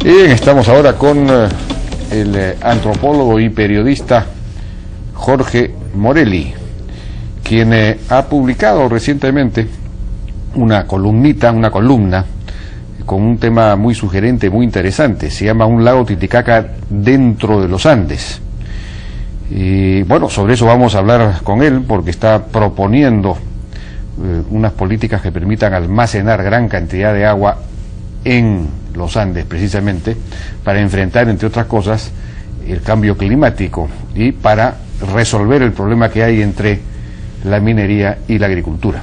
Bien, estamos ahora con el antropólogo y periodista Jorge Morelli, quien ha publicado recientemente una columna con un tema muy sugerente, muy interesante. Se llama Un lago Titicaca dentro de los Andes. Y bueno, sobre eso vamos a hablar con él, porque está proponiendo unas políticas que permitan almacenar gran cantidad de agua en los Andes, precisamente para enfrentar, entre otras cosas, el cambio climático y para resolver el problema que hay entre la minería y la agricultura.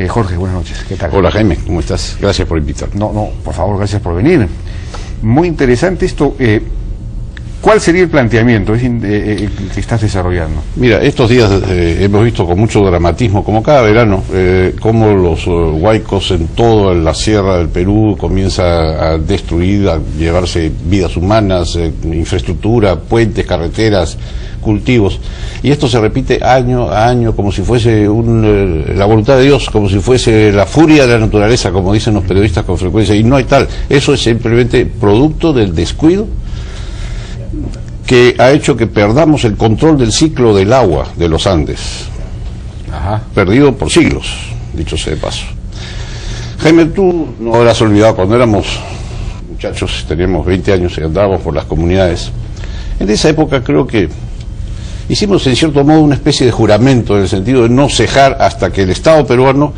Jorge, buenas noches. ¿Qué tal? Hola Jaime, ¿cómo estás? Gracias por invitarme. No, por favor, gracias por venir. Muy interesante esto. ¿Cuál sería el planteamiento que estás desarrollando? Mira, estos días hemos visto con mucho dramatismo, como cada verano, cómo los huaicos en toda la sierra del Perú comienza a destruir, a llevarse vidas humanas, infraestructura, puentes, carreteras, cultivos. Y esto se repite año a año como si fuese la voluntad de Dios, como si fuese la furia de la naturaleza, como dicen los periodistas con frecuencia. Y no hay tal. Eso es simplemente producto del descuido que ha hecho que perdamos el control del ciclo del agua de los Andes. Ajá. Perdido por siglos, dicho sea de paso. Jaime, tú no habrás olvidado cuando éramos muchachos, teníamos 20 años y andábamos por las comunidades. En esa época creo que hicimos en cierto modo una especie de juramento, en el sentido de no cejar hasta que el Estado peruano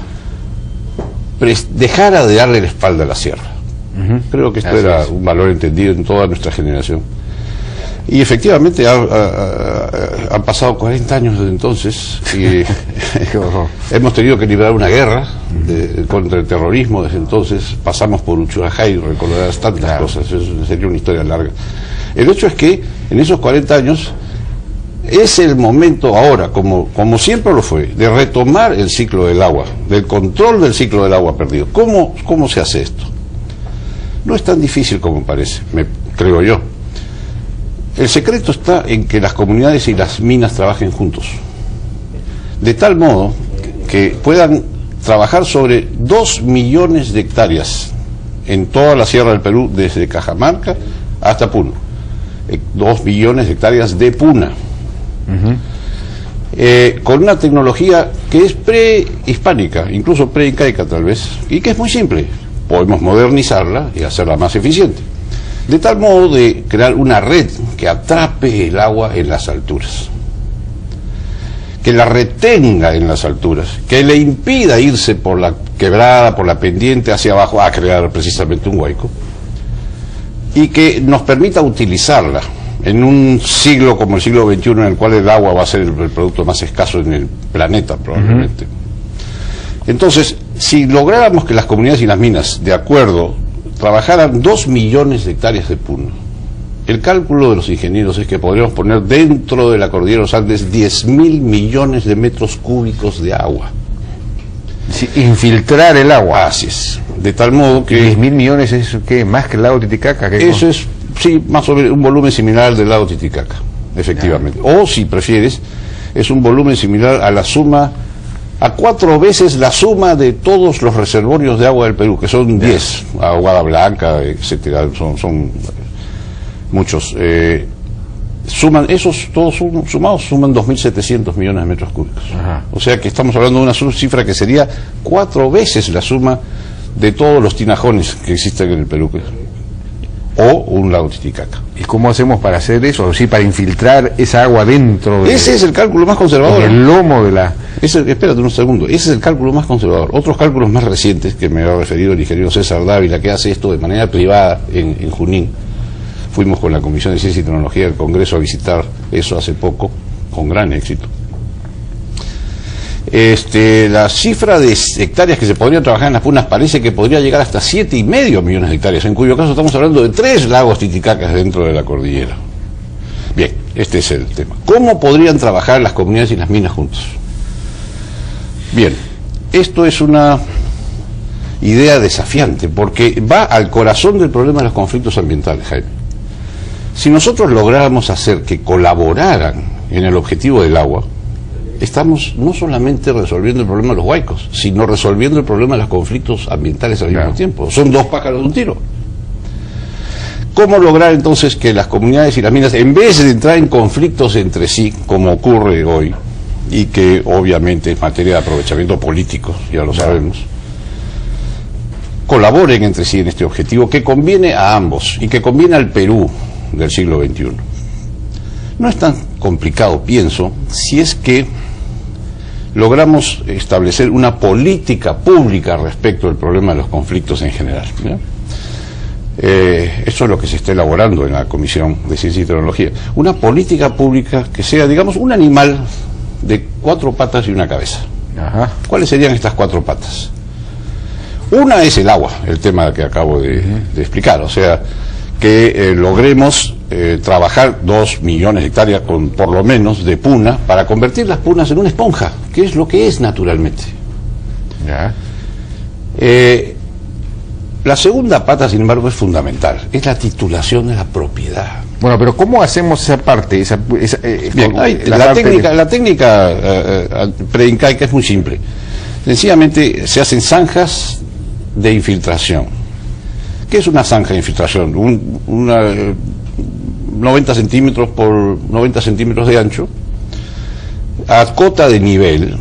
dejara de darle la espalda a la sierra. Creo que esto era un valor entendido en toda nuestra generación. Y efectivamente han pasado 40 años desde entonces y hemos tenido que librar una guerra contra el terrorismo desde entonces. Pasamos por Uchurajay, recordarás tantas cosas, eso sería una historia larga. El hecho es que en esos 40 años es el momento ahora, como siempre lo fue, de retomar el ciclo del agua, del control del ciclo del agua perdido. ¿Cómo se hace esto? No es tan difícil como parece, creo yo. El secreto está en que las comunidades y las minas trabajen juntos, de tal modo que puedan trabajar sobre 2 millones de hectáreas en toda la sierra del Perú, desde Cajamarca hasta Puno. 2 millones de hectáreas de puna, con una tecnología que es prehispánica, incluso preincaica tal vez, y que es muy simple. Podemos modernizarla y hacerla más eficiente, de tal modo de crear una red que atrape el agua en las alturas, que la retenga en las alturas, que le impida irse por la quebrada, por la pendiente hacia abajo a crear precisamente un huaico, y que nos permita utilizarla en un siglo como el siglo XXI, en el cual el agua va a ser el producto más escaso en el planeta probablemente. Entonces, si lográramos que las comunidades y las minas, de acuerdo, trabajaran 2 millones de hectáreas de puna, el cálculo de los ingenieros es que podríamos poner dentro de la cordillera de los Andes 10.000 millones de metros cúbicos de agua. Sí, infiltrar el agua. Así es. De tal modo que 10.000 millones es ¿qué? Más que el lago Titicaca. Eso es, sí, más o menos un volumen similar al del lago Titicaca, efectivamente. O si prefieres, es un volumen similar a la suma, a 4 veces la suma de todos los reservorios de agua del Perú, que son 10, Aguada Blanca, etcétera, son muchos. Suman, esos todos sumados suman 2.700 millones de metros cúbicos. O sea que estamos hablando de una cifra que sería 4 veces la suma de todos los tinajones que existen en el Perú, o un lago Titicaca. ¿Y cómo hacemos para hacer eso? Sí, para infiltrar esa agua dentro de... Ese es el cálculo más conservador. El lomo de la... Espérate un segundo, ese es el cálculo más conservador. Otros cálculos más recientes, que me ha referido el ingeniero César Dávila, que hace esto de manera privada en Junín. Fuimos con la Comisión de Ciencia y Tecnología del Congreso a visitar eso hace poco, con gran éxito. La cifra de hectáreas que se podrían trabajar en las punas parece que podría llegar hasta 7,5 millones de hectáreas, en cuyo caso estamos hablando de 3 lagos Titicacas dentro de la cordillera. Bien, este es el tema. ¿Cómo podrían trabajar las comunidades y las minas juntos? Bien, esto es una idea desafiante, porque va al corazón del problema de los conflictos ambientales, Jaime. Si nosotros lográramos hacer que colaboraran en el objetivo del agua, estamos no solamente resolviendo el problema de los huaicos, sino resolviendo el problema de los conflictos ambientales al mismo tiempo. Son 2 pájaros de un tiro. ¿Cómo lograr entonces que las comunidades y las minas, en vez de entrar en conflictos entre sí, como ocurre hoy, y que obviamente es materia de aprovechamiento político, ya lo sabemos, colaboren entre sí en este objetivo que conviene a ambos y que conviene al Perú del siglo XXI? No es tan complicado, pienso, si es que logramos establecer una política pública respecto al problema de los conflictos en general, ¿ya? Eso es lo que se está elaborando en la Comisión de Ciencia y Tecnología. Una política pública que sea, digamos, un animal de 4 patas y una cabeza. Ajá. ¿Cuáles serían estas 4 patas? Una es el agua, el tema que acabo de explicar, o sea, que logremos trabajar 2 millones de hectáreas con, por lo menos, de puna, para convertir las punas en una esponja, que es lo que es naturalmente. Ya. La segunda pata, sin embargo, es fundamental, es la titulación de la propiedad. Bueno, pero ¿cómo hacemos esa parte? Bien, la técnica pre-incaica es muy simple. Sencillamente se hacen zanjas de infiltración. ¿Qué es una zanja de infiltración? 90 centímetros por 90 centímetros de ancho, a cota de nivel,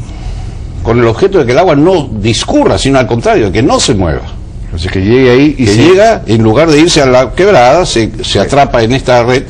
con el objeto de que el agua no discurra, sino al contrario, de que no se mueva. Entonces que llegue ahí y que llega, en lugar de irse a la quebrada, se atrapa en esta red.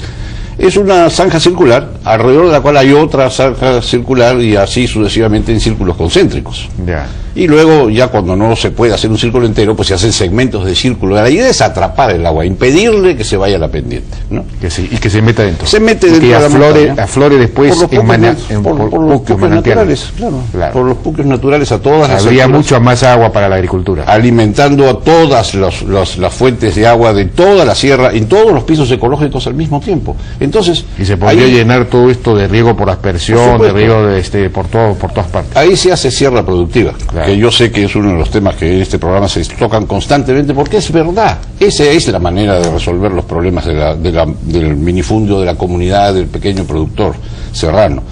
Es una zanja circular, alrededor de la cual hay otra zanja circular y así sucesivamente en círculos concéntricos. Ya. Y luego, ya cuando no se puede hacer un círculo entero, pues se hacen segmentos de círculo. La idea es atrapar el agua, impedirle que se vaya a la pendiente, ¿no? Y que se meta dentro. Se mete dentro y de la montaña. aflore después por los puquios naturales, claro. Por los puquios naturales a todas las habría alturas, mucha más agua para la agricultura. Alimentando a todas las fuentes de agua de toda la sierra, en todos los pisos ecológicos al mismo tiempo. Entonces, y se podría llenar todo esto de riego por aspersión, de riego por todas partes. Ahí se hace sierra productiva, claro, que yo sé que es uno de los temas que en este programa se tocan constantemente, porque es verdad. Esa es la manera de resolver los problemas del minifundio, de la comunidad, del pequeño productor serrano.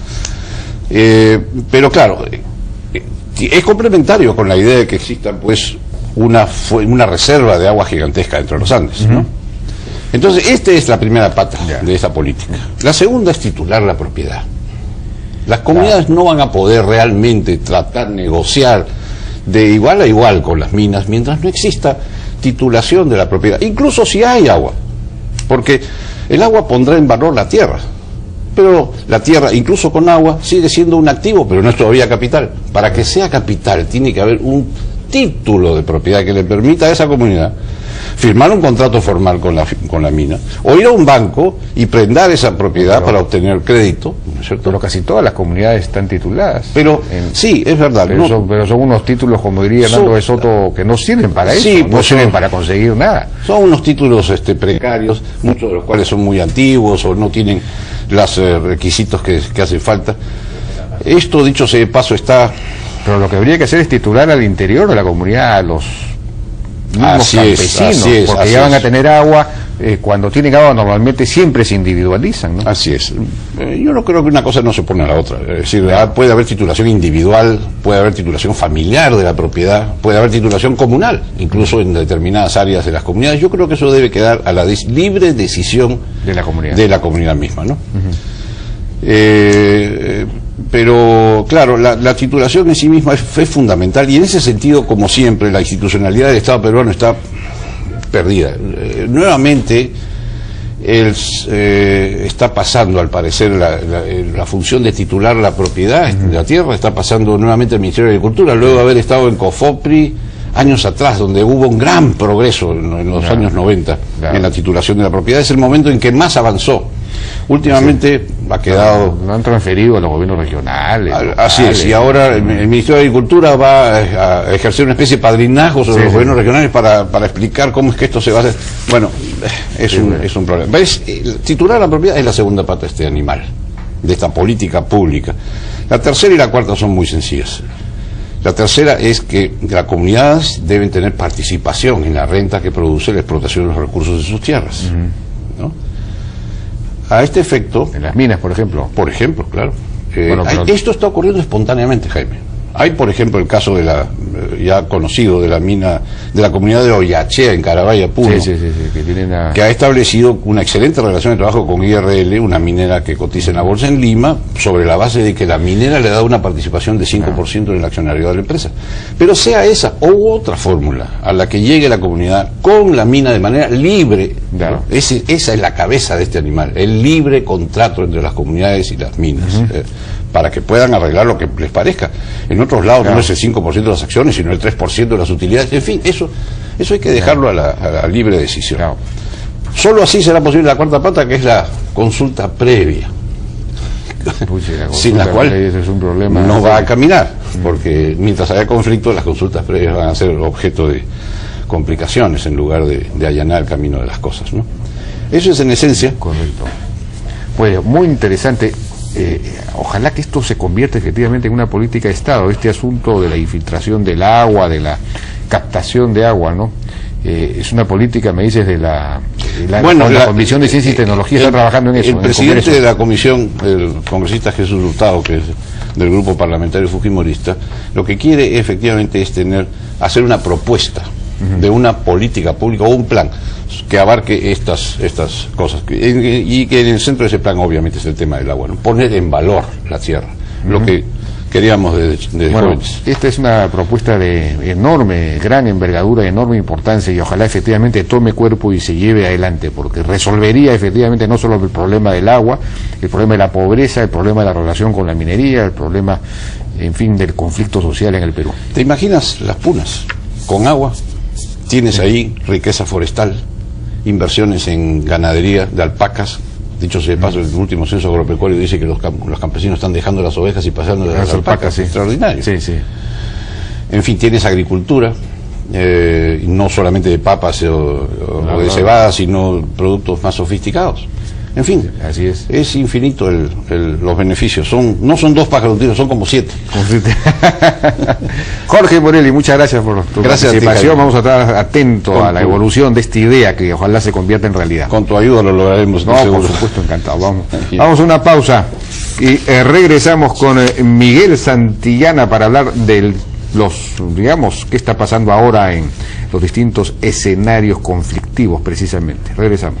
Pero claro, es complementario con la idea de que exista pues una reserva de agua gigantesca dentro de los Andes, ¿no? Entonces, esta es la primera pata de esta política. La segunda es titular la propiedad. Las comunidades no van a poder realmente tratar, negociar de igual a igual con las minas mientras no exista titulación de la propiedad, incluso si hay agua, porque el agua pondrá en valor la tierra, pero la tierra, incluso con agua, sigue siendo un activo, pero no es todavía capital. Para que sea capital tiene que haber un título de propiedad que le permita a esa comunidad firmar un contrato formal con la mina, o ir a un banco y prendar esa propiedad para obtener crédito, ¿no es cierto? Pero casi todas las comunidades están tituladas. Pero sí, es verdad. Pero son unos títulos, como diría Hernando de Soto, que no sirven para eso, sí, no sirven para conseguir nada. Son unos títulos precarios, muchos de los cuales son muy antiguos o no tienen los requisitos que hacen falta. Esto, dicho sea de paso, está... Pero lo que habría que hacer es titular al interior de la comunidad, a los mismos campesinos, porque ya van a tener agua. Cuando tienen agua normalmente siempre se individualizan, ¿no? Así es. Yo no creo que una cosa no se opone a la otra. Es decir, puede haber titulación individual, puede haber titulación familiar de la propiedad, puede haber titulación comunal, incluso en determinadas áreas de las comunidades. Yo creo que eso debe quedar a la libre decisión de la comunidad misma, ¿no? Pero claro, la titulación en sí misma es fundamental, y en ese sentido, como siempre, la institucionalidad del Estado peruano está perdida. Nuevamente está pasando, al parecer, la función de titular la propiedad de la tierra, está pasando nuevamente al Ministerio de Agricultura, luego de haber estado en COFOPRI años atrás, donde hubo un gran progreso en los años 90 en la titulación de la propiedad. Es el momento en que más avanzó. Últimamente ha quedado... Lo han transferido a los gobiernos regionales. Así es, y ahora el Ministerio de Agricultura va a ejercer una especie de padrinazgo sobre los gobiernos regionales para explicar cómo es que esto se va a hacer. Bueno, es un problema. ¿Ves? Titular la propiedad es la segunda pata de este animal, de esta política pública. La tercera y la cuarta son muy sencillas. La tercera es que las comunidades deben tener participación en la renta que produce la explotación de los recursos de sus tierras, ¿no? A este efecto... En las minas, por ejemplo. Por ejemplo, claro. Esto está ocurriendo espontáneamente, Jaime. Hay, por ejemplo, el caso de la ya conocido de la mina de la comunidad de Oyachea en Carabaya, Puno, que ha establecido una excelente relación de trabajo con IRL, una minera que cotiza en la bolsa en Lima, sobre la base de que la minera le da una participación de 5% en el accionariado de la empresa. Pero sea esa u otra fórmula a la que llegue la comunidad con la mina de manera libre, claro. Esa es la cabeza de este animal, el libre contrato entre las comunidades y las minas. Para que puedan arreglar lo que les parezca. En otros lados no es el 5% de las acciones, sino el 3% de las utilidades. En fin, eso hay que dejarlo a la libre decisión. Solo así será posible la cuarta pata, que es la consulta previa. Sin la cual es un problema, no va a caminar, porque mientras haya conflicto, las consultas previas van a ser objeto de complicaciones en lugar de allanar el camino de las cosas, ¿no? Eso es en esencia. Correcto. Pues muy interesante. Ojalá que esto se convierta efectivamente en una política de Estado, este asunto de la infiltración del agua, de la captación de agua, ¿no? Es una política, me dices, la Comisión de Ciencia y Tecnología está trabajando en eso. El presidente de la comisión, el congresista Jesús Hurtado, que es del grupo parlamentario fujimorista, lo que quiere efectivamente es hacer una propuesta de una política pública o un plan que abarque estas cosas y que en el centro de ese plan obviamente es el tema del agua, ¿no? Poner en valor la tierra, lo que queríamos desde jóvenes. Esta es una propuesta de gran envergadura, de enorme importancia, y ojalá efectivamente tome cuerpo y se lleve adelante, porque resolvería efectivamente no solo el problema del agua, el problema de la pobreza, el problema de la relación con la minería, el problema, en fin, del conflicto social en el Perú. ¿Te imaginas las punas con agua? Tienes ahí riqueza forestal, inversiones en ganadería de alpacas. Dicho sea de paso, el último censo agropecuario dice que los campesinos están dejando las ovejas y pasando las alpacas. Sí. Extraordinario. Sí, sí. En fin, tienes agricultura, no solamente de papas o de cebada, sino productos más sofisticados. En fin, así es infinito los beneficios. No son 2 pájaros de un tiro, son como 7. Jorge Morelli, muchas gracias por tu participación. Vamos a estar atentos a la evolución de esta idea que ojalá se convierta en realidad. Con tu ayuda lo lograremos. No, por supuesto, encantado. Vamos a una pausa y regresamos con Miguel Santillana para hablar de digamos, qué está pasando ahora en los distintos escenarios conflictivos precisamente. Regresamos.